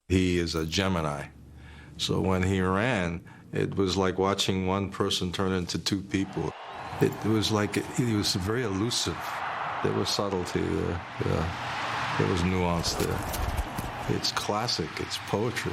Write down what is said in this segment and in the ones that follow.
He is a Gemini. So when he ran, it was like watching one person turn into two people. It was like he was very elusive. There was subtlety there. Yeah. There was nuance there. It's classic. It's poetry.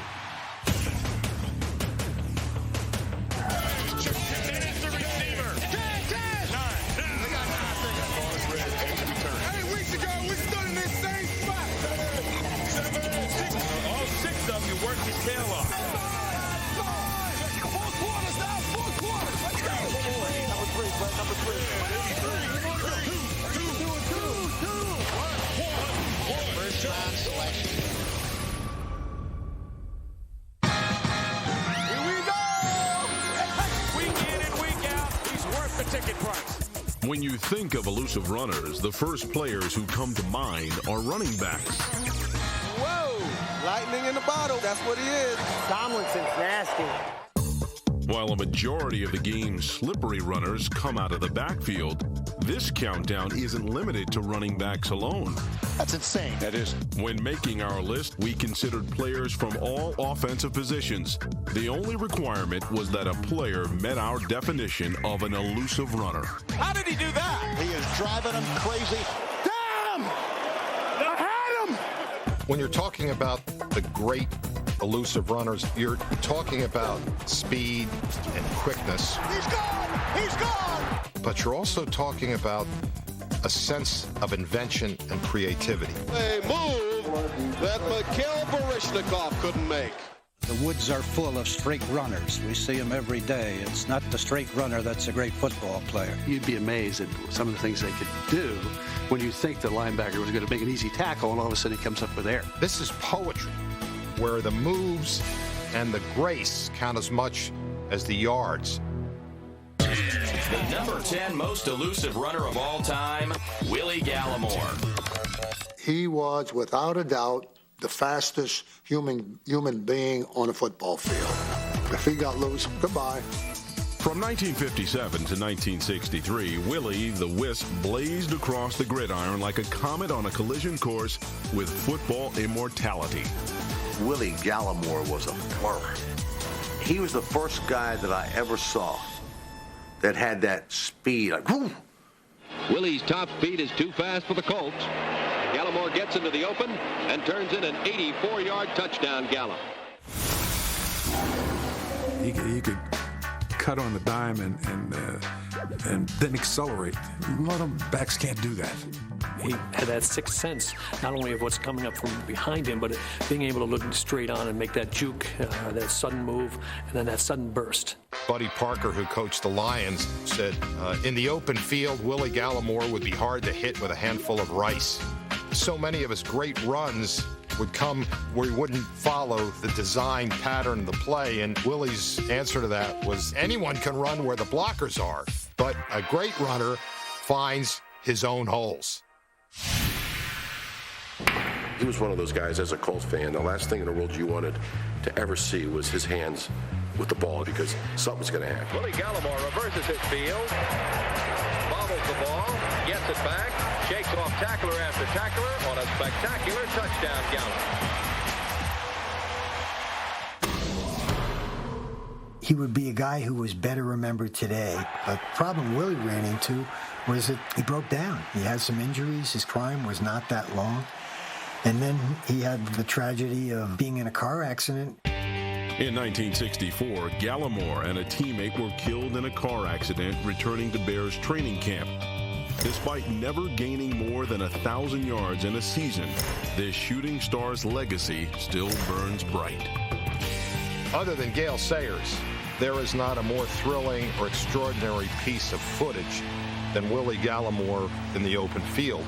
When you think of Elusive Runners, the first players who come to mind are running backs. Whoa! Lightning in the bottle. That's what he is. Tomlinson's nasty. While a majority of the game's slippery runners come out of the backfield, this countdown isn't limited to running backs alone. That's insane. That is. When making our list, we considered players from all offensive positions. The only requirement was that a player met our definition of an elusive runner. How did he do that? He is driving him crazy. Damn! I had him! When you're talking about the great elusive runners, you're talking about speed and quickness. He's gone! He's gone! But you're also talking about a sense of invention and creativity. A move that Mikhail Baryshnikov couldn't make. The woods are full of straight runners. We see them every day. It's not the straight runner that's a great football player. You'd be amazed at some of the things they could do when you think the linebacker was going to make an easy tackle, and all of a sudden he comes up with air. This is poetry, where the moves and the grace count as much as the yards. The number 10 most elusive runner of all time, Willie Gallimore. He was, without a doubt, the fastest human being on a football field. If he got loose, goodbye. From 1957 to 1963, Willie the Wisp blazed across the gridiron like a comet on a collision course with football immortality. Willie Gallimore was a blur. He was the first guy that I ever saw that had that speed. Like, whoo! Willie's top speed is too fast for the Colts. Gallimore gets into the open and turns in an 84-yard touchdown gallop. He could cut on the dime and then accelerate. A lot of backs can't do that. He had that sixth sense, not only of what's coming up from behind him, but being able to look straight on and make that juke, that sudden move, and then that sudden burst. Buddy Parker, who coached the Lions, said, in the open field, Willie Gallimore would be hard to hit with a handful of rice. So many of his great runs would come where he wouldn't follow the design pattern of the play, and Willie's answer to that was anyone can run where the blockers are, but a great runner finds his own holes. He was one of those guys, as a Colts fan, the last thing in the world you wanted to ever see was his hands with the ball, because something's going to happen. Willie Gallimore reverses his field, bobbles the ball, gets it back, shakes off tackler after tackler on a spectacular touchdown gallop. He would be a guy who was better remembered today. But the problem Willie ran into was that he broke down. He had some injuries. His prime was not that long. And then he had the tragedy of being in a car accident. In 1964, Gallimore and a teammate were killed in a car accident returning to Bears training camp. Despite never gaining more than 1,000 yards in a season, this shooting star's legacy still burns bright. Other than Gale Sayers, there is not a more thrilling or extraordinary piece of footage than Willie Gallimore in the open field.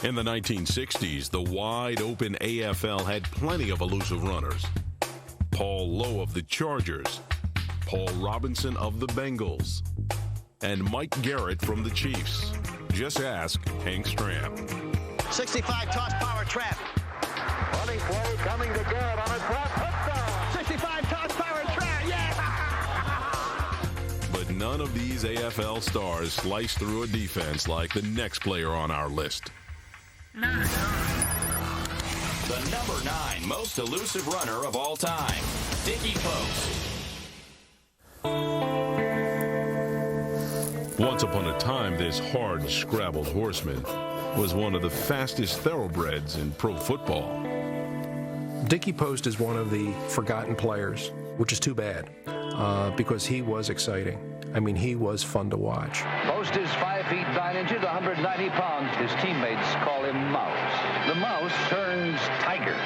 In the 1960s, the wide-open AFL had plenty of elusive runners. Paul Lowe of the Chargers, Paul Robinson of the Bengals, and Mike Garrett from the Chiefs. Just ask Hank Stram. 65 toss power trap. Running play coming to Garrett on a trap. Touchdown. 65 toss power trap. Yeah. But none of these AFL stars slice through a defense like the next player on our list. The number 9 most elusive runner of all time, Dickie Post. Once upon a time, this hard-scrabbled horseman was one of the fastest thoroughbreds in pro football. Dickie Post is one of the forgotten players, which is too bad, because he was exciting. I mean, he was fun to watch. Post is 5 feet 9 inches, 190 pounds. His teammates call him Mouse. The Mouse turns Tiger.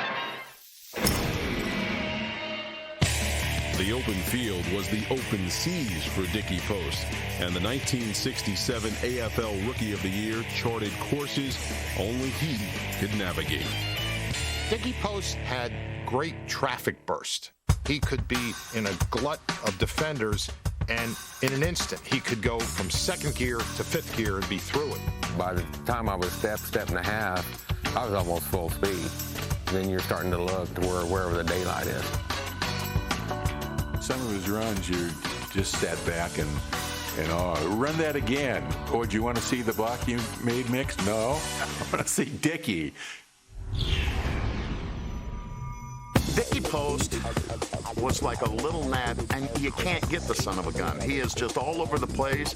The open field was the open seas for Dickie Post, and the 1967 AFL Rookie of the Year charted courses only he could navigate. Dickie Post had great traffic burst. He could be in a glut of defenders, and in an instant, he could go from second gear to fifth gear and be through it. By the time I was step and a half, I was almost full speed. Then you're starting to look to wherever the daylight is. Some of his runs, you just sat back and run that again. Or do you want to see the block you made mix? No, I want to see Dickie. Dickie Post was like a little gnat, and you can't get the son of a gun. He is just all over the place.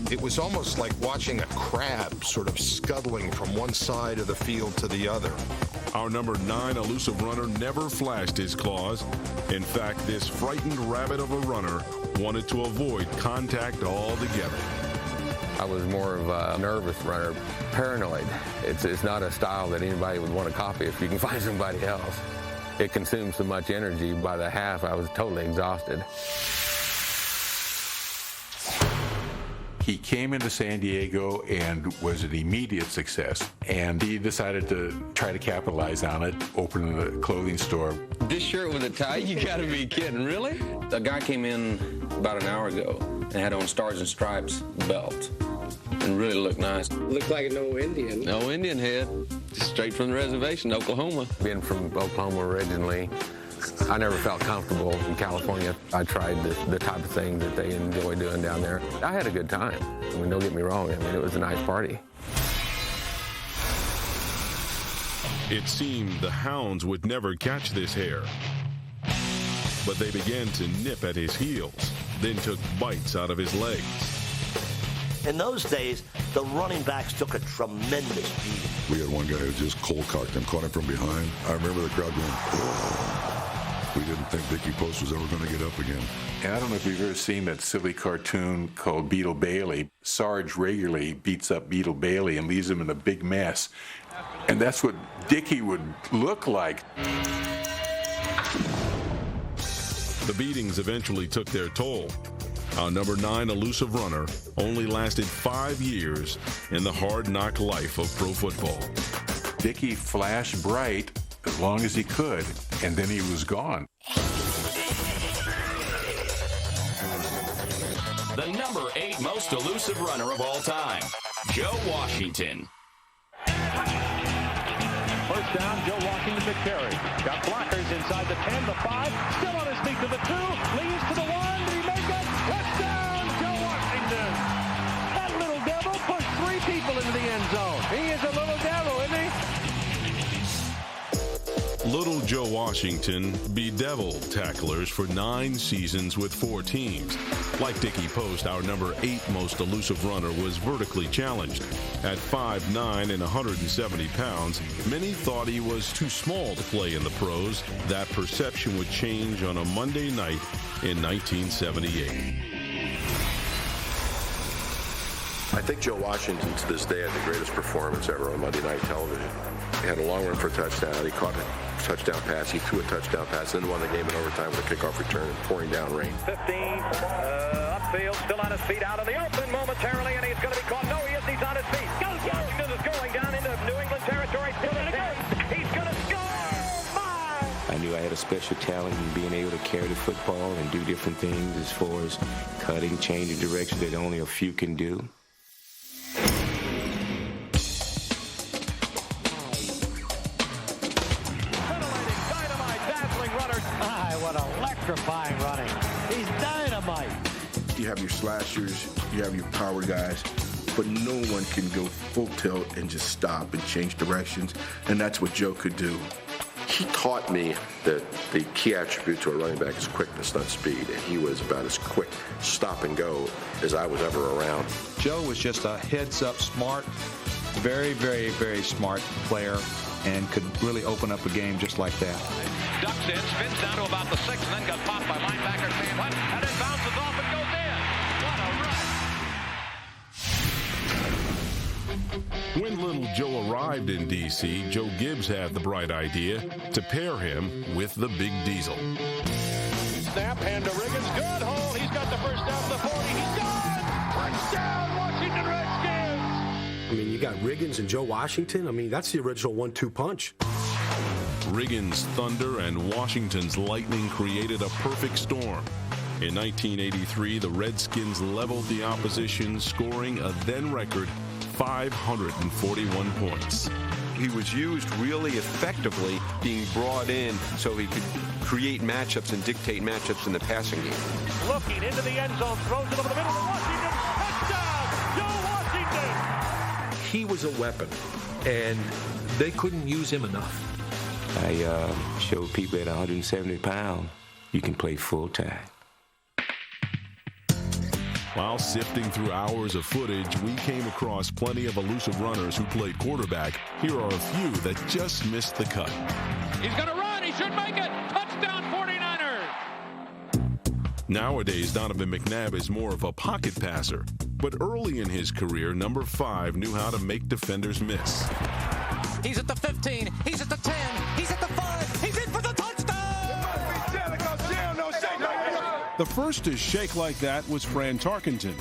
It was almost like watching a crab sort of scuttling from one side of the field to the other. Our number 9 elusive runner never flashed his claws. In fact, this frightened rabbit of a runner wanted to avoid contact altogether. I was more of a nervous runner, paranoid. It's not a style that anybody would want to copy if you can find somebody else. It consumed so much energy. By the half, I was totally exhausted. He came into San Diego and was an immediate success. And he decided to try to capitalize on it, open a clothing store. This shirt with a tie? You gotta be kidding, really? A guy came in about an hour ago and had on Stars and Stripes belt and really looked nice. Looked like an old Indian. No Indian head, just straight from the reservation, Oklahoma. Being from Oklahoma originally, I never felt comfortable in California. I tried the type of thing that they enjoy doing down there. I had a good time. I mean, don't get me wrong. I mean, it was a nice party. It seemed the hounds would never catch this hare. But they began to nip at his heels, then took bites out of his legs. In those days, the running backs took a tremendous beating. We had one guy who just cold-cocked him, caught him from behind. I remember the crowd going, oh. We didn't think Dickie Post was ever going to get up again. And I don't know if you've ever seen that silly cartoon called Beetle Bailey. Sarge regularly beats up Beetle Bailey and leaves him in a big mess. And that's what Dickie would look like. The beatings eventually took their toll. Our number 9 elusive runner only lasted 5 years in the hard-knock life of pro football. Dickie flashed bright as long as he could, and then he was gone. The number 8 most elusive runner of all time, Joe Washington. First down, Joe Washington to carry. Got blockers inside the 10, the 5, still on his feet to the 2, leads to the 1, did he make it? Touchdown, Joe Washington! That little devil pushed 3 people into the end zone. He is a little devil, isn't he? Little Joe Washington bedeviled tacklers for 9 seasons with 4 teams. Like Dickie Post, our number 8 most elusive runner was vertically challenged. At 5'9" and 170 pounds, many thought he was too small to play in the pros. That perception would change on a Monday night in 1978. I think Joe Washington to this day had the greatest performance ever on Monday Night Television. He had a long run for a touchdown. He caught a touchdown pass. He threw a touchdown pass, then won the game in overtime with a kickoff return and pouring down rain. 15, upfield, still on his feet, out in the open momentarily, and he's going to be caught. No, he isn't. He's on his feet. Washington is going down into New England territory. Still in the 10. He's going to score. I knew I had a special talent in being able to carry the football and do different things as far as cutting, changing direction that only a few can do. Electrifying running. He's dynamite. You have your slashers, you have your power guys, but no one can go full tilt and just stop and change directions, and that's what Joe could do. He taught me that the key attribute to a running back is quickness, not speed, and he was about as quick stop and go as I was ever around. Joe was just a heads-up smart, very, very, very smart player, and could really open up a game just like that. Ducks in, spins down to about the 6, and then got popped by linebacker Sam Hunt, and then bounces off and goes in. What a run! When little Joe arrived in D.C., Joe Gibbs had the bright idea to pair him with the Big Diesel. Snap, hand to Riggins, good hole. He's got the first down to the 40. He's gone! Touchdown, Washington Redskins! I mean, you got Riggins and Joe Washington. I mean, that's the original 1-2 punch. Riggins' thunder and Washington's lightning created a perfect storm. In 1983, the Redskins leveled the opposition, scoring a then-record 541 points. He was used really effectively, being brought in so he could create matchups and dictate matchups in the passing game. Looking into the end zone, throws it over the middle to Washington. Touchdown, Joe Washington! He was a weapon, and they couldn't use him enough. I showed people at 170 pounds, you can play full time. While sifting through hours of footage, we came across plenty of elusive runners who played quarterback. Here are a few that just missed the cut. He's going to run. He should make it. Touchdown, 49ers. Nowadays, Donovan McNabb is more of a pocket passer. But early in his career, number 5 knew how to make defenders miss. He's at the 15. He's at the 10. He's at the 5. He's in for the touchdown. The first to shake like that was Fran Tarkenton.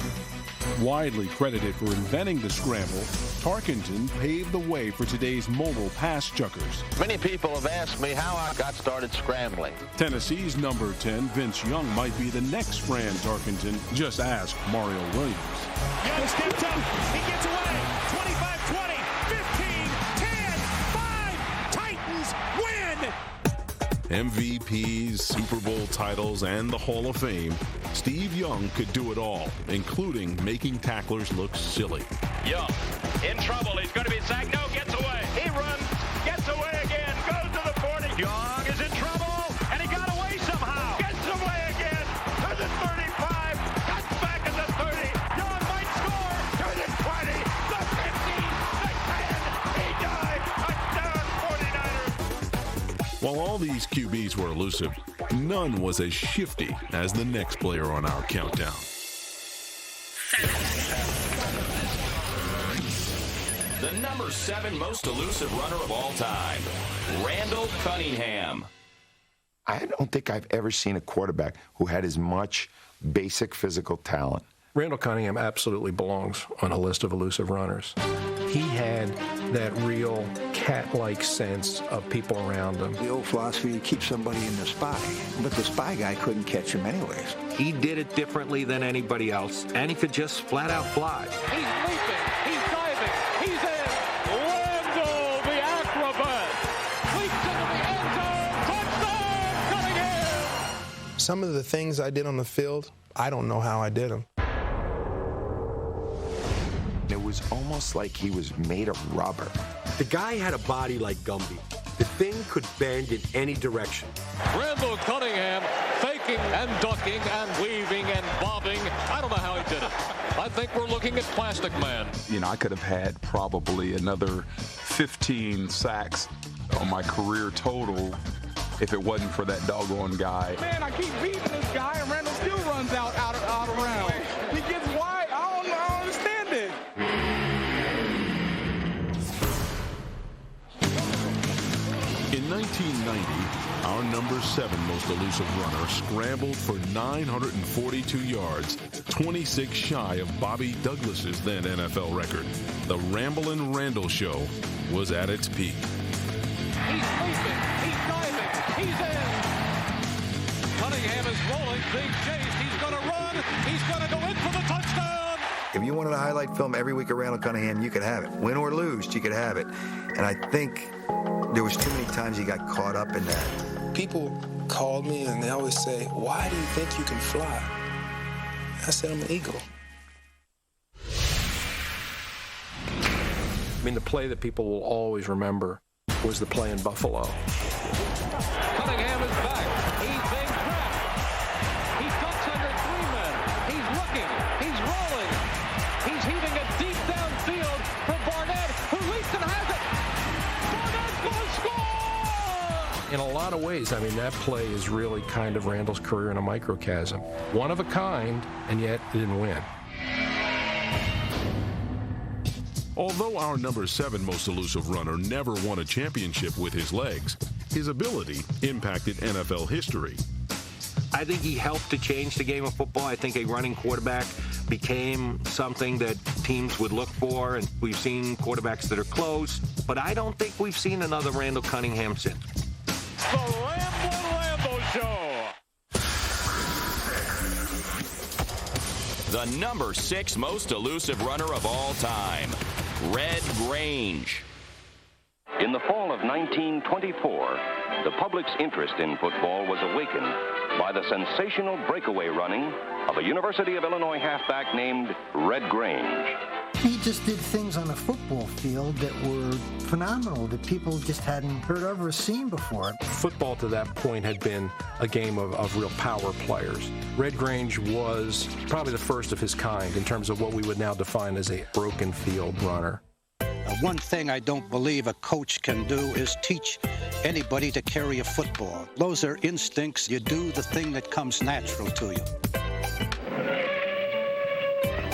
Widely credited for inventing the scramble, Tarkenton paved the way for today's mobile pass chuckers. Many people have asked me how I got started scrambling. Tennessee's number 10, Vince Young, might be the next Fran Tarkenton. Just ask Mario Williams. Young stepped up. He gets away. 25-20, 15, 10, 5. Titans win. MVPs, Super Bowl titles, and the Hall of Fame, Steve Young could do it all, including making tacklers look silly. Young in trouble. He's going to be sacked. No, gets away. He runs, gets away again, goes to the 40. Young is in trouble, and he got away somehow. Gets away again to the 35. Cuts back at the 30. Young might score to the 20, the 15, the 10. He died. Touchdown, 49ers. While all these QBs were elusive, none was as shifty as the next player on our countdown. The number 7 most elusive runner of all time, Randall Cunningham. I don't think I've ever seen a quarterback who had as much basic physical talent. Randall Cunningham absolutely belongs on a list of elusive runners. He had that real cat-like sense of people around him. The old philosophy, you keep somebody in the spy, but the spy guy couldn't catch him anyways. He did it differently than anybody else, and he could just flat out fly. He's leaping. He's diving. He's in. Randall, the acrobat, leaps into the end zone. Touchdown, Cunningham. Some of the things I did on the field, I don't know how I did them. It was almost like he was made of rubber. The guy had a body like Gumby. The thing could bend in any direction. Randall Cunningham faking and ducking and weaving and bobbing. I don't know how he did it. I think we're looking at Plastic Man. You know, I could have had probably another 15 sacks on my career total if it wasn't for that doggone guy. Man, I keep beating this guy, and Randall still runs out around. He gets wide. I don't understand it. In 1990, our number 7 most elusive runner scrambled for 942 yards, 26 shy of Bobby Douglas's then NFL record. The Ramblin' Randall Show was at its peak. He's leaping. He's diving. He's in. Cunningham is rolling, being chased. He's going to run. He's going to go in for the touchdown. If you wanted a highlight film every week of Randall Cunningham, you could have it. Win or lose, you could have it. And I think there was too many times he got caught up in that. People call me and they always say, "Why do you think you can fly?" I said, "I'm an eagle." I mean, the play that people will always remember was the play in Buffalo. Cunningham is back. He's being trapped. He ducks under 3 men. He's looking. He's rolling. He's heaving it deep downfield for Barnett, who leaps and has it. Barnett's going to score! In a lot of ways, I mean, that play is really kind of Randall's career in a microcosm. One of a kind, and yet he didn't win. Although our number 7 most elusive runner never won a championship with his legs, his ability impacted NFL history. I think he helped to change the game of football. I think a running quarterback became something that teams would look for, and we've seen quarterbacks that are close, but I don't think we've seen another Randall Cunningham since. The Lambo Show. The number 6 most elusive runner of all time, Red Grange. In the fall of 1924, the public's interest in football was awakened by the sensational breakaway running of a University of Illinois halfback named Red Grange. He just did things on a football field that were phenomenal, that people just hadn't heard of or seen before. Football to that point had been a game of real power players. Red Grange was probably the first of his kind in terms of what we would now define as a broken field runner. One thing I don't believe a coach can do is teach anybody to carry a football. Those are instincts. You do the thing that comes natural to you.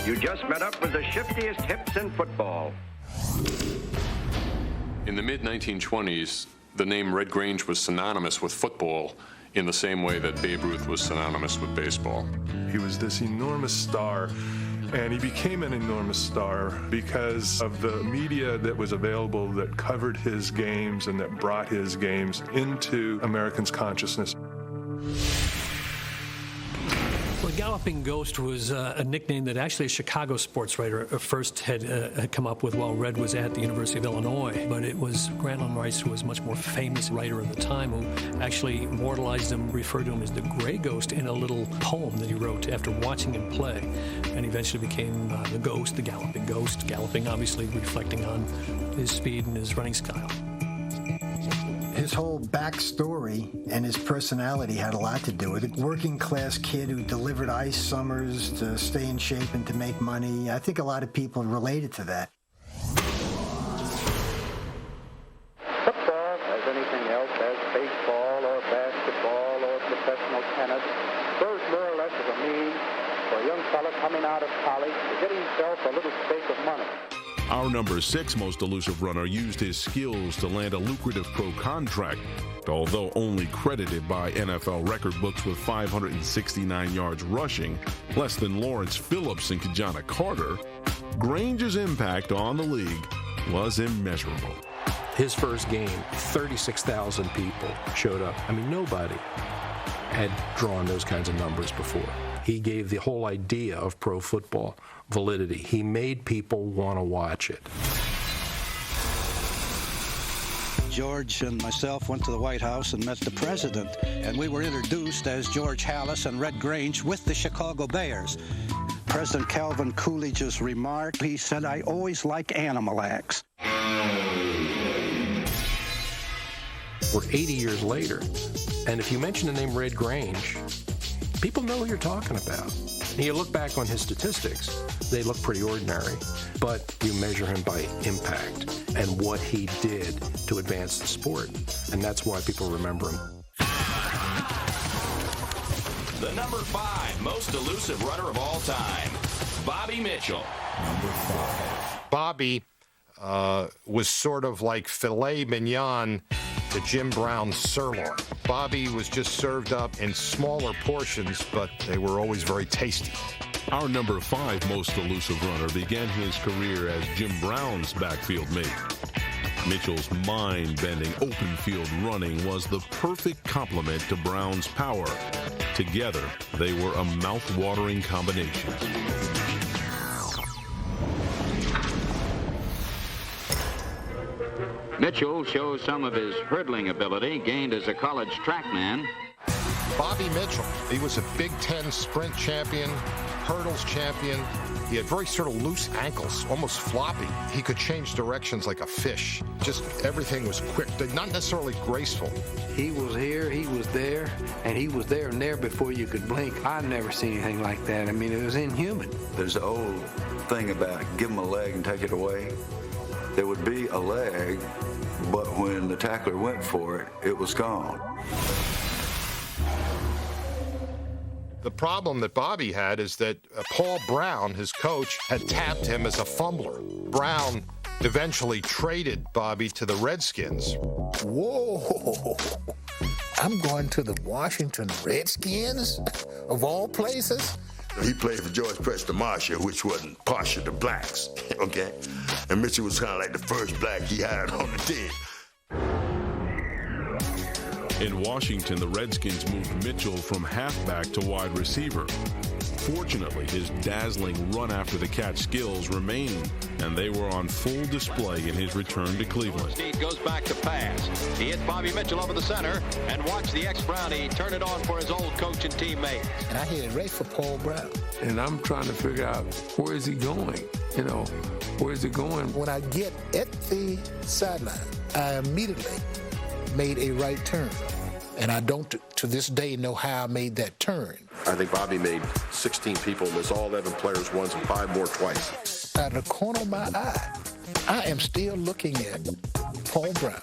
You just met up with the shiftiest hips in football. In the mid-1920s, the name Red Grange was synonymous with football in the same way that Babe Ruth was synonymous with baseball. He was this enormous star, and he became an enormous star because of the media that was available that covered his games and that brought his games into Americans' consciousness. Well, Galloping Ghost was a nickname that actually a Chicago sports writer first had come up with while Red was at the University of Illinois. But it was Grantland Rice, who was a much more famous writer of the time, who actually immortalized him, referred to him as the Gray Ghost in a little poem that he wrote after watching him play. And eventually became the Ghost, the Galloping Ghost. Galloping, obviously, reflecting on his speed and his running style. His whole backstory and his personality had a lot to do with it. Working class kid who delivered ice summers to stay in shape and to make money. I think a lot of people related to that. Football, as anything else, as baseball or basketball or professional tennis, serves more or less as a means for a young fella coming out of college to get himself a little stake of money. Our number 6 most elusive runner used his skills to land a lucrative pro contract. Although only credited by NFL record books with 569 yards rushing, less than Lawrence Phillips and Kajana Carter, Grange's impact on the league was immeasurable. His first game, 36,000 people showed up. I mean, nobody had drawn those kinds of numbers before. He gave the whole idea of pro football validity. He made people want to watch it. George and myself went to the White House and met the president, and we were introduced as George Halas and Red Grange with the Chicago Bears. President Calvin Coolidge's remark, he said, "I always like animal acts." We're 80 years later, and if you mention the name Red Grange, people know who you're talking about. And you look back on his statistics, they look pretty ordinary, but you measure him by impact and what he did to advance the sport, and that's why people remember him. The number 5 most elusive runner of all time, Bobby Mitchell. Number 5. Bobby was sort of like filet mignon to Jim Brown's sirloin. Bobby was just served up in smaller portions, but they were always very tasty. Our number 5 most elusive runner began his career as Jim Brown's backfield mate. Mitchell's mind-bending open field running was the perfect complement to Brown's power. Together, they were a mouth-watering combination. Mitchell shows some of his hurdling ability gained as a college trackman. Bobby Mitchell, he was a Big Ten sprint champion, hurdles champion. He had very sort of loose ankles, almost floppy. He could change directions like a fish. Just everything was quick, not necessarily graceful. He was here, he was there, and he was there and there before you could blink. I've never seen anything like that. I mean, it was inhuman. There's an old thing about give him a leg and take it away. There would be a leg, but when the tackler went for it, it was gone. The problem that Bobby had is that Paul Brown, his coach, had tapped him as a fumbler. Brown eventually traded Bobby to the Redskins. Whoa! I'm going to the Washington Redskins, of all places? He played for George Preston Marshall, which wasn't partial to blacks, okay? And Mitchell was kind of like the first black he hired on the team. In Washington, the Redskins moved Mitchell from halfback to wide receiver. Fortunately, his dazzling run-after-the-catch skills remained, and they were on full display in his return to Cleveland. Snead goes back to pass. He hits Bobby Mitchell over the center, and watch the ex-Brownie turn it on for his old coach and teammate. And I hit it right for Paul Brown. And I'm trying to figure out, where is he going? You know, where is he going? When I get at the sideline, I immediately made a right turn. And I don't, to this day, know how I made that turn. I think Bobby made 16 people, and there's all 11 players once and 5 more twice. Out of the corner of my eye, I am still looking at Paul Brown,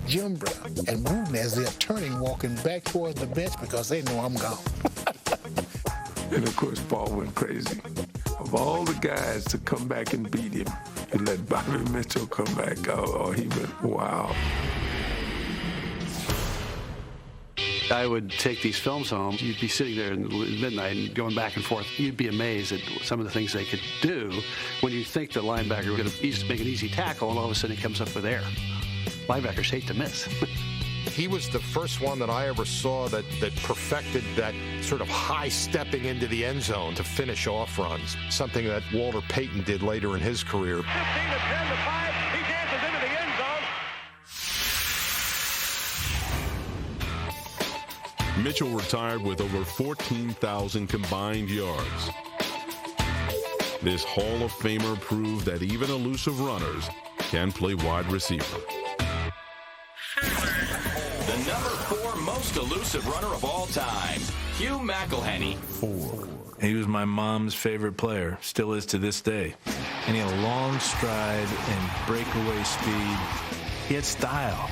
Jim Brown, and Wooten as they're turning, walking back toward the bench because they know I'm gone. And of course, Paul went crazy. Of all the guys to come back and beat him, he let Bobby Mitchell come back. Oh, he went, wow. I would take these films home. You'd be sitting there at midnight and going back and forth. You'd be amazed at some of the things they could do when you think the linebacker was going to make an easy tackle, and all of a sudden he comes up with air. Linebackers hate to miss. He was the first one that I ever saw that perfected that sort of high stepping into the end zone to finish off runs, something that Walter Payton did later in his career. 15 to 10 to 5. He dances into the end zone. Mitchell retired with over 14,000 combined yards. This Hall of Famer proved that even elusive runners can play wide receiver. The number 4 most elusive runner of all time, Hugh McElhenney. 4. He was my mom's favorite player, still is to this day. And he had a long stride and breakaway speed. He had style.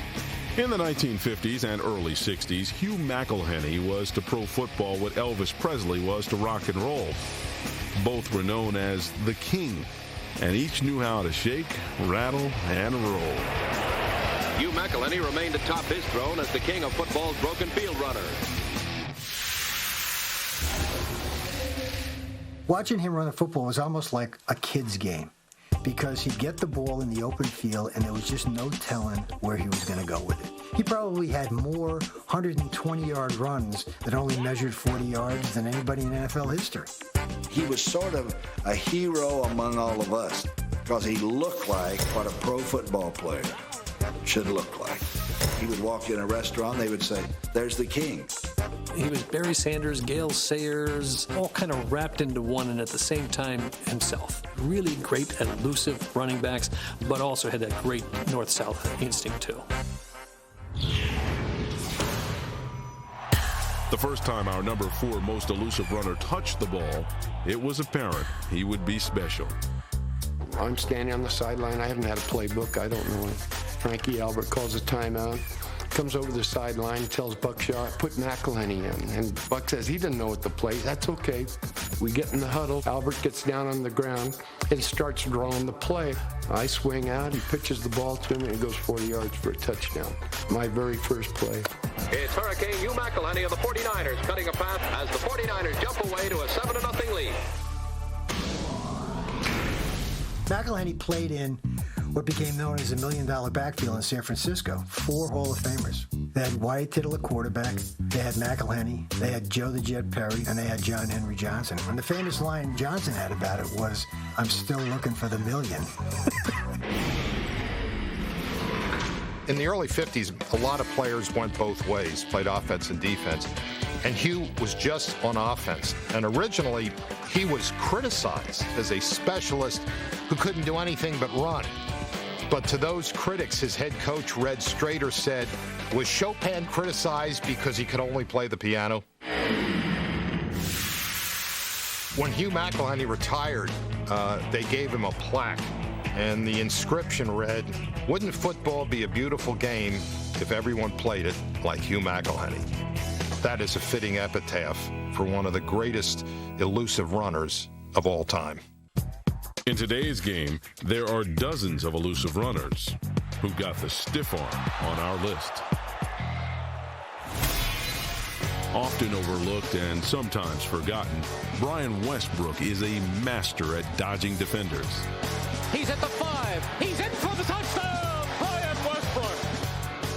In the 1950s and early 60s, Hugh McElhenney was to pro football what Elvis Presley was to rock and roll. Both were known as the King, and each knew how to shake, rattle, and roll. Hugh McElhenney remained atop his throne as the king of football's broken field runner. Watching him run the football was almost like a kid's game, because he'd get the ball in the open field and there was just no telling where he was going to go with it. He probably had more 120-yard runs that only measured 40 yards than anybody in NFL history. He was sort of a hero among all of us because he looked like what a pro football player should look like. He would walk in a restaurant, they would say, "There's the king." He was Barry Sanders, Gale Sayers, all kind of wrapped into one, and at the same time himself. Really great and elusive running backs, but also had that great north-south instinct too. The first time our number 4 most elusive runner touched the ball, it was apparent he would be special. I'm standing on the sideline. I haven't had a playbook. I don't know. Frankie Albert calls a timeout. Comes over the sideline, tells Buckshaw, put McElhenney in. And Buck says he didn't know what to play. That's okay. We get in the huddle. Albert gets down on the ground and starts drawing the play. I swing out. He pitches the ball to me, and it goes 40 yards for a touchdown. My very first play. It's Hurricane Hugh McElhenney of the 49ers cutting a path as the 49ers jump away to a 7-0 lead. McElhenney played in what became known as the $1 million backfield in San Francisco. 4 Hall of Famers. They had Wyatt Tittle at quarterback, they had McElhenney, they had Joe the Jet Perry, and they had John Henry Johnson. And the famous line Johnson had about it was, "I'm still looking for the million." In the early 50s, a lot of players went both ways, played offense and defense. And Hugh was just on offense. And originally, he was criticized as a specialist who couldn't do anything but run. But to those critics, his head coach, Red Strader, said, was Chopin criticized because he could only play the piano? When Hugh McElhenney retired, they gave him a plaque. And the inscription read, "Wouldn't football be a beautiful game if everyone played it like Hugh McElhenney?" That is a fitting epitaph for one of the greatest elusive runners of all time. In today's game, there are dozens of elusive runners who got the stiff arm on our list. Often overlooked and sometimes forgotten, Brian Westbrook is a master at dodging defenders. He's at the 5. He's in for the touchdown. Brian Westbrook.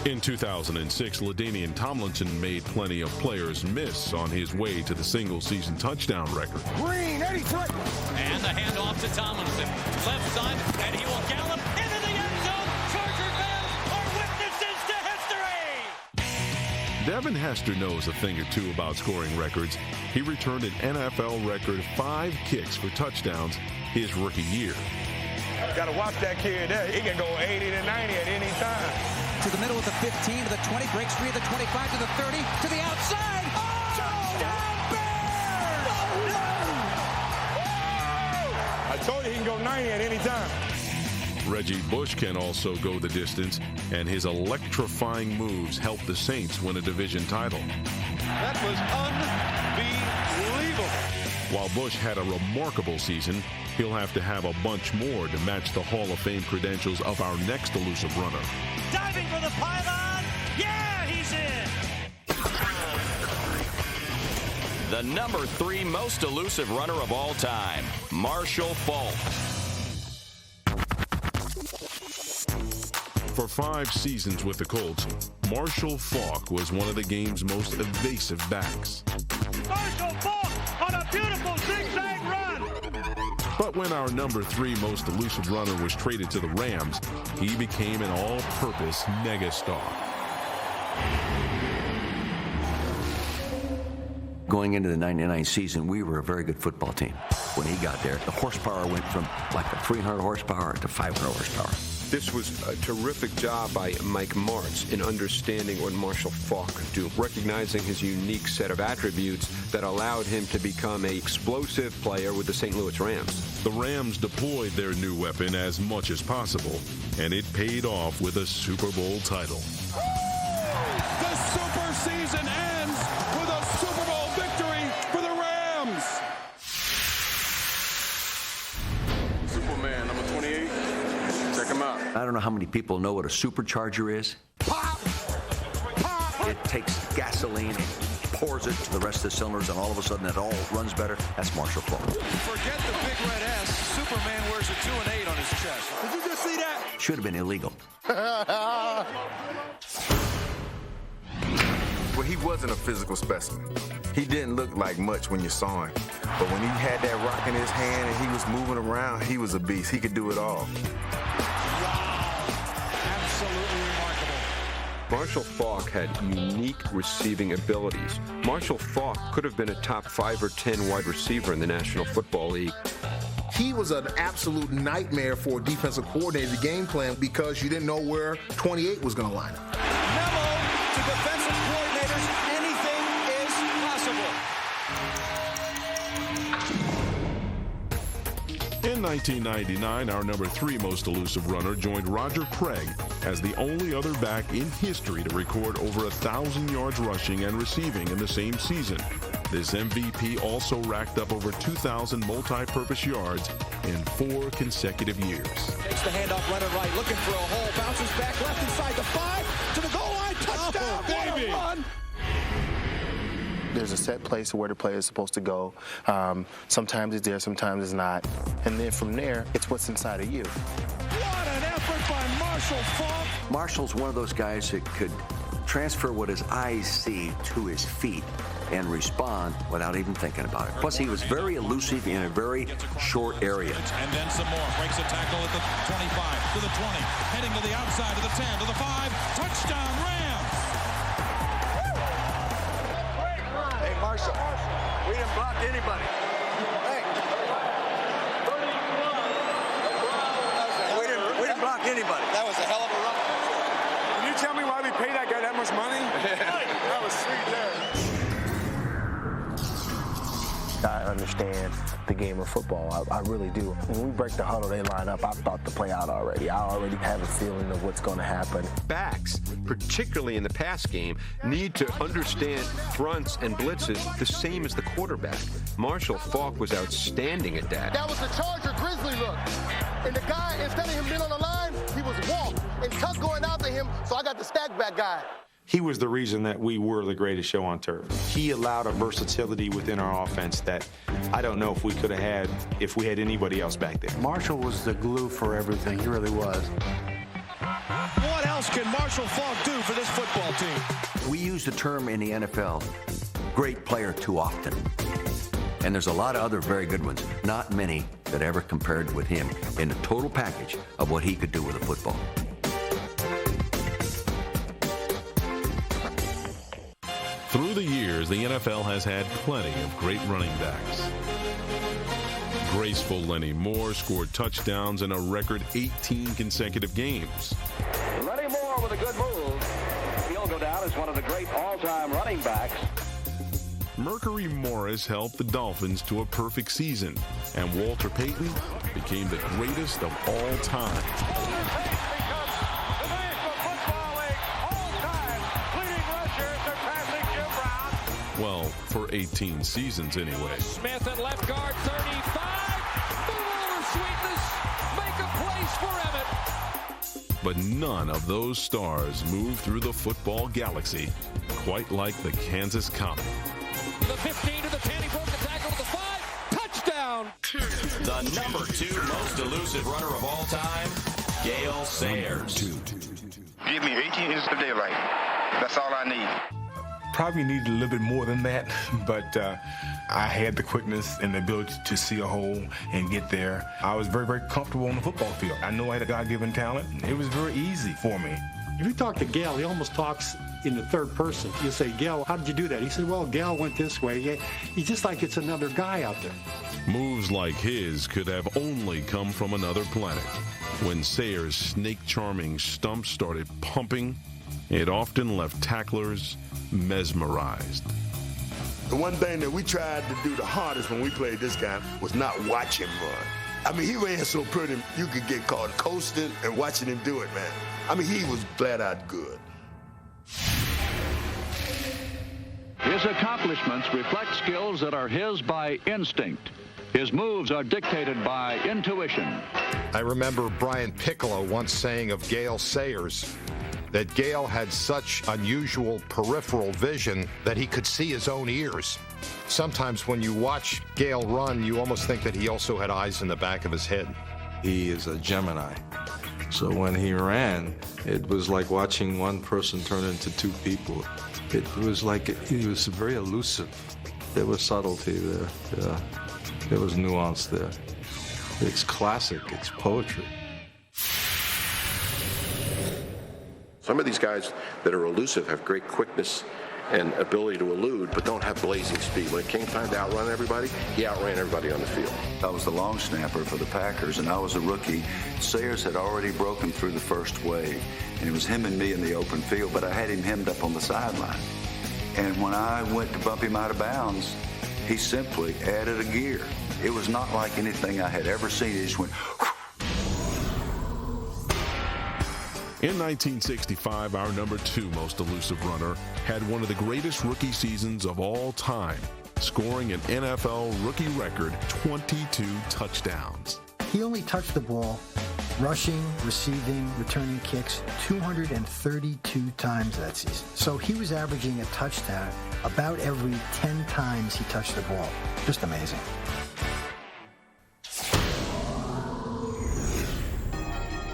In 2006, LaDainian Tomlinson made plenty of players miss on his way to the single-season touchdown record. Green, 83. And the handoff to Tomlinson. Left side, and he will gallop into the end zone. Charger fans are witnesses to history. Devin Hester knows a thing or two about scoring records. He returned an NFL record 5 kicks for touchdowns his rookie year. Got to watch that kid there. He can go 80 to 90 at any time. To the middle of the 15, to the 20, breaks free of the 25, to the 30, to the outside. Oh! Touchdown Bears! I told you he can go 90 at any time. Reggie Bush can also go the distance, and his electrifying moves helped the Saints win a division title. That was unbelievable. While Bush had a remarkable season, he'll have to have a bunch more to match the Hall of Fame credentials of our next elusive runner. Diving for the pylon. Yeah, he's in. The number 3 most elusive runner of all time, Marshall Faulk. For 5 seasons with the Colts, Marshall Faulk was one of the game's most evasive backs. Marshall Faulk on a beautiful zigzag run. But when our number 3 most elusive runner was traded to the Rams, he became an all-purpose megastar. Going into the 99 season, we were a very good football team. When he got there, the horsepower went from like a 300 horsepower to 500 horsepower. This was a terrific job by Mike Martz in understanding what Marshall Faulk could do, recognizing his unique set of attributes that allowed him to become an explosive player with the St. Louis Rams. The Rams deployed their new weapon as much as possible, and it paid off with a Super Bowl title. The super season ends with a Super Bowl victory for the Rams. Superman, number 28. Check him out. I don't know how many people know what a supercharger is. Pop! Pop! It takes gasoline and pours it to the rest of the cylinders, and all of a sudden it all runs better. That's Marshall Faulk. Forget the big red S. Superman wears a 2 and 8 on his chest. Did you just see that? Should have been illegal. Well, he wasn't a physical specimen. He didn't look like much when you saw him. But when he had that rock in his hand and he was moving around, he was a beast. He could do it all. Absolutely remarkable. Marshall Faulk had unique receiving abilities. Marshall Faulk could have been a top 5 or 10 wide receiver in the National Football League. He was an absolute nightmare for a defensive coordinator to game plan because you didn't know where 28 was going to line up. Memo to defensive coordinators, anything is possible. In 1999, our number 3 most elusive runner joined Roger Craig as the only other back in history to record over 1,000 yards rushing and receiving in the same season. This MVP also racked up over 2,000 multi-purpose yards in 4 consecutive years. Takes the handoff, running right, looking for a hole, bounces back left inside the 5 to the goal line, touchdown, baby! Run. There's a set place where the player is supposed to go. Sometimes it's there, sometimes it's not. And then from there, it's what's inside of you. What an effort by Marshall Faulk. Marshall's one of those guys that could transfer what his eyes see to his feet and respond without even thinking about it. Plus, he was very elusive in a very short area. And then some more. Breaks a tackle at the 25, to the 20, heading to the outside, to the 10, to the 5. Touchdown, Rams! Hey, Marshall, we didn't block anybody. Hey. We didn't block anybody. That was a hell of a run. Can you tell me why we paid that guy that much money? That was sweet there. I understand the game of football. I really do. When we break the huddle, they line up, I've thought the play out already. I already have a feeling of what's going to happen. Backs, particularly in the pass game, need to understand fronts and blitzes the same as the quarterback. Marshall Faulk was outstanding at that. That was the Charger Grizzly look. And the guy, instead of him being on the line, he was walk. And Tuck going after him, so I got the stack back guy. He was the reason that we were the greatest show on turf. He allowed a versatility within our offense that I don't know if we could have had if we had anybody else back there. Marshall was the glue for everything. He really was. What else can Marshall Faulk do for this football team? We use the term in the NFL, great player, too often. And there's a lot of other very good ones, not many that ever compared with him in the total package of what he could do with a football. Through the years, the NFL has had plenty of great running backs. Graceful Lenny Moore scored touchdowns in a record 18 consecutive games. Lenny Moore with a good move. He'll go down as one of the great all-time running backs. Mercury Morris helped the Dolphins to a perfect season, and Walter Payton became the greatest of all time. Well, for 18 seasons anyway. Smith at left guard, 35. The roller sweetness. Make a place for Emmett. But none of those stars moved through the football galaxy quite like the Kansas Comet. The 15 to the 10, he broke the tackle to the 5. Touchdown. The number 2 most elusive runner of all time, Gale Sayers. Give me 18 inches of daylight. That's all I need. Probably needed a little bit more than that, but I had the quickness and the ability to see a hole and get there. I was very, very comfortable on the football field. I know I had a God-given talent. It was very easy for me. If you talk to Gale, he almost talks in the third person. You say, Gale, how did you do that? He said, well, Gale went this way. He's just like it's another guy out there. Moves like his could have only come from another planet. When Sayers' snake-charming stump started pumping, it often left tacklers mesmerized. The one thing that we tried to do the hardest when we played this guy was not watch him run. I mean, he ran so pretty, you could get caught coasting and watching him do it, man. I mean, he was flat out good. His accomplishments reflect skills that are his by instinct. His moves are dictated by intuition. I remember Brian Piccolo once saying of Gale Sayers that Gale had such unusual peripheral vision that he could see his own ears. Sometimes when you watch Gale run, you almost think that he also had eyes in the back of his head. He is a Gemini. So when he ran, it was like watching one person turn into two people. It was like he was very elusive. There was subtlety there. Yeah. There was nuance there. It's classic. It's poetry. Some of these guys that are elusive have great quickness and ability to elude, but don't have blazing speed. When it came time to outrun everybody, he outran everybody on the field. I was the long snapper for the Packers, and I was a rookie. Sayers had already broken through the first wave, and it was him and me in the open field, but I had him hemmed up on the sideline. And when I went to bump him out of bounds, he simply added a gear. It was not like anything I had ever seen. He just went... In 1965, our number 2 most elusive runner had one of the greatest rookie seasons of all time, scoring an NFL rookie record 22 touchdowns. He only touched the ball, rushing, receiving, returning kicks 232 times that season. So he was averaging a touchdown about every 10 times he touched the ball. Just amazing.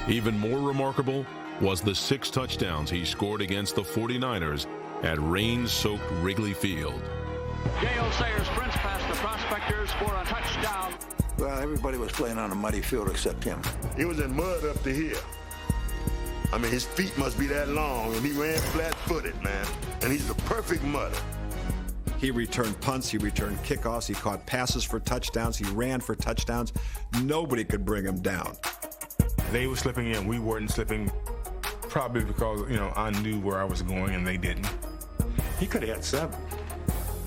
Even more remarkable, was the 6 touchdowns he scored against the 49ers at rain-soaked Wrigley Field. Gale Sayers sprints past the prospectors for a touchdown. Well, everybody was playing on a muddy field except him. He was in mud up to here. I mean, his feet must be that long, and he ran flat-footed, man. And he's the perfect mudder. He returned punts, he returned kickoffs, he caught passes for touchdowns, he ran for touchdowns. Nobody could bring him down. They were slipping in, we weren't slipping, probably because, I knew where I was going and they didn't. He could have had 7.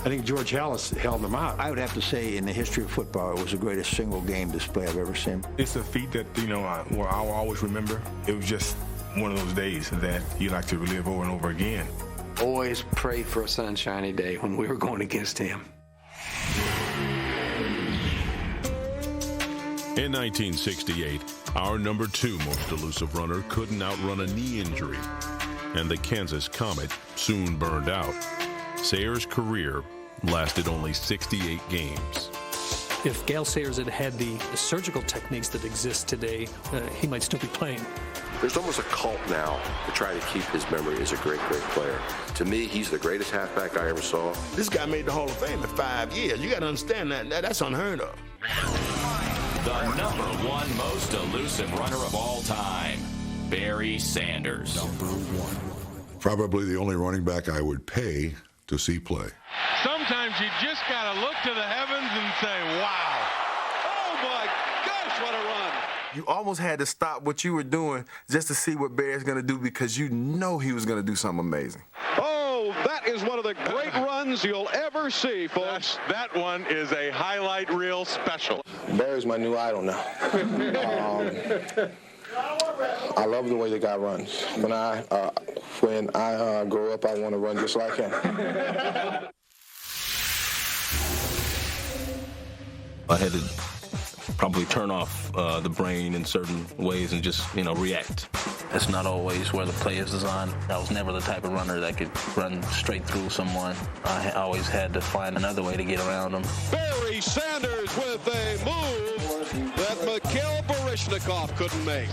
I think George Hallis held them out. I would have to say in the history of football, it was the greatest single game display I've ever seen. It's a feat that, I'll always remember. It was just one of those days that you like to relive over and over again. Always pray for a sunshiny day when we were going against him. In 1968, our number 2 most elusive runner couldn't outrun a knee injury, and the Kansas Comet soon burned out. Sayers' career lasted only 68 games. If Gale Sayers had the surgical techniques that exist today, he might still be playing. There's almost a cult now to try to keep his memory as a great, great player. To me, he's the greatest halfback I ever saw. This guy made the Hall of Fame in 5 years. You got to understand that. That's unheard of. The number 1 most elusive runner of all time, Barry Sanders. Number 1. Probably the only running back I would pay to see play. Sometimes you just got to look to the heavens and say, wow. Oh, my gosh, what a run. You almost had to stop what you were doing just to see what Barry's going to do because you know he was going to do something amazing. Oh, that is one of the great runs you'll ever see, folks. That one is a highlight reel special. Barry's my new idol now. I love the way the guy runs. When I grow up, I want to run just like him. I had to probably turn off the brain in certain ways and just, react. That's not always where the play is designed. I was never the type of runner that could run straight through someone. I always had to find another way to get around them. Barry Sanders with a move that Mikhail Baryshnikov couldn't make.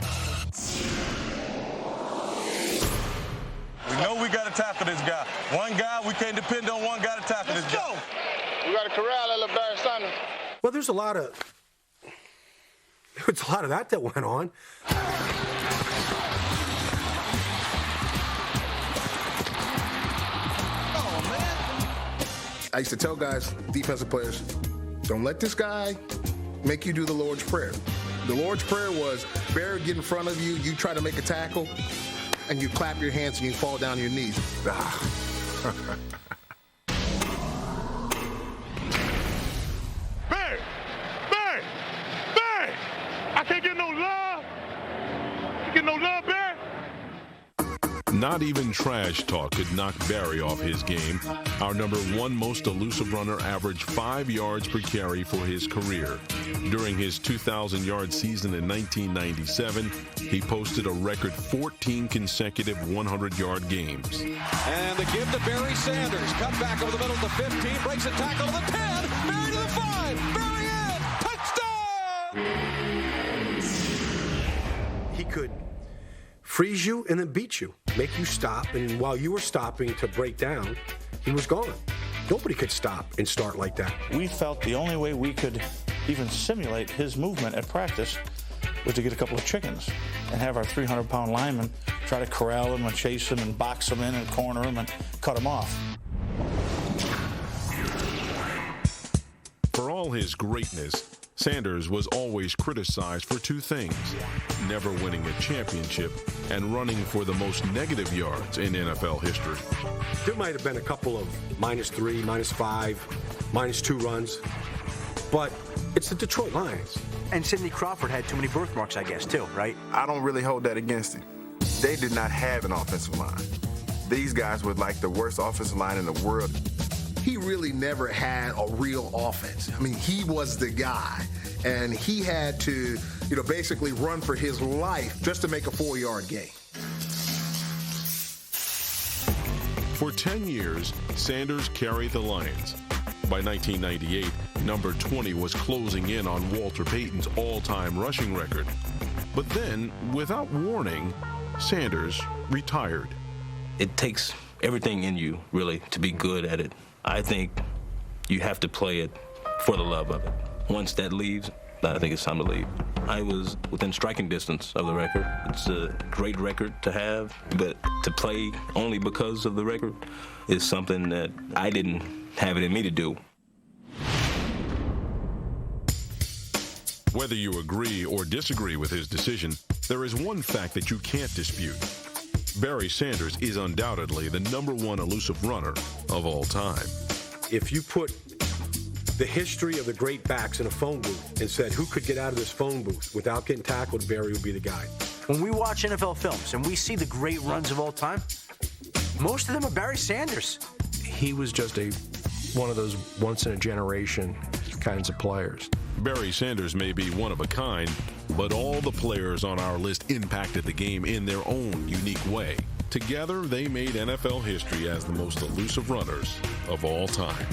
We know we got to tackle this guy. One guy, we can't depend on one guy to tackle this guy. We got to corral that little Barry Sanders. Well, there's a lot of that went on. Oh, man. I used to tell guys, defensive players, don't let this guy make you do the Lord's Prayer. The Lord's Prayer was Barry get in front of you, you try to make a tackle, and you clap your hands and you fall down on your knees. Barry! I can't get no love! You get no love, Barry? Not even trash talk could knock Barry off his game. Our number 1 most elusive runner averaged 5 yards per carry for his career. During his 2,000-yard season in 1997, he posted a record 14 consecutive 100-yard games. And the give to Barry Sanders. Cut back over the middle of the 15, breaks a tackle to the 10, Barry to the 5, Barry in, touchdown! He could freeze you and then beat you, make you stop, and while you were stopping to break down, he was gone. Nobody could stop and start like that. We felt the only way we could even simulate his movement at practice was to get a couple of chickens and have our 300-pound linemen try to corral him and chase him and box him in and corner him and cut him off. For all his greatness, Sanders was always criticized for 2 things: never winning a championship and running for the most negative yards in NFL history. There might have been a couple of -3, -5, -2 runs, but it's the Detroit Lions. And Sidney Crawford had too many birthmarks, I guess, too, right? I don't really hold that against him. They did not have an offensive line. These guys were like the worst offensive line in the world. He really never had a real offense. I mean, he was the guy, and he had to, basically run for his life just to make a 4-yard gain. For 10 years, Sanders carried the Lions. By 1998, number 20 was closing in on Walter Payton's all-time rushing record. But then, without warning, Sanders retired. It takes everything in you, really, to be good at it. I think you have to play it for the love of it. Once that leaves, I think it's time to leave. I was within striking distance of the record. It's a great record to have, but to play only because of the record is something that I didn't have it in me to do. Whether you agree or disagree with his decision, there is one fact that you can't dispute. Barry Sanders is undoubtedly the #1 elusive runner of all time. If you put the history of the great backs in a phone booth and said who could get out of this phone booth without getting tackled, Barry would be the guy. When we watch NFL films and we see the great runs of all time, most of them are Barry Sanders. He was just one of those once-in-a-generation kinds of players. Barry Sanders may be one of a kind, but all the players on our list impacted the game in their own unique way. Together, they made NFL history as the most elusive runners of all time.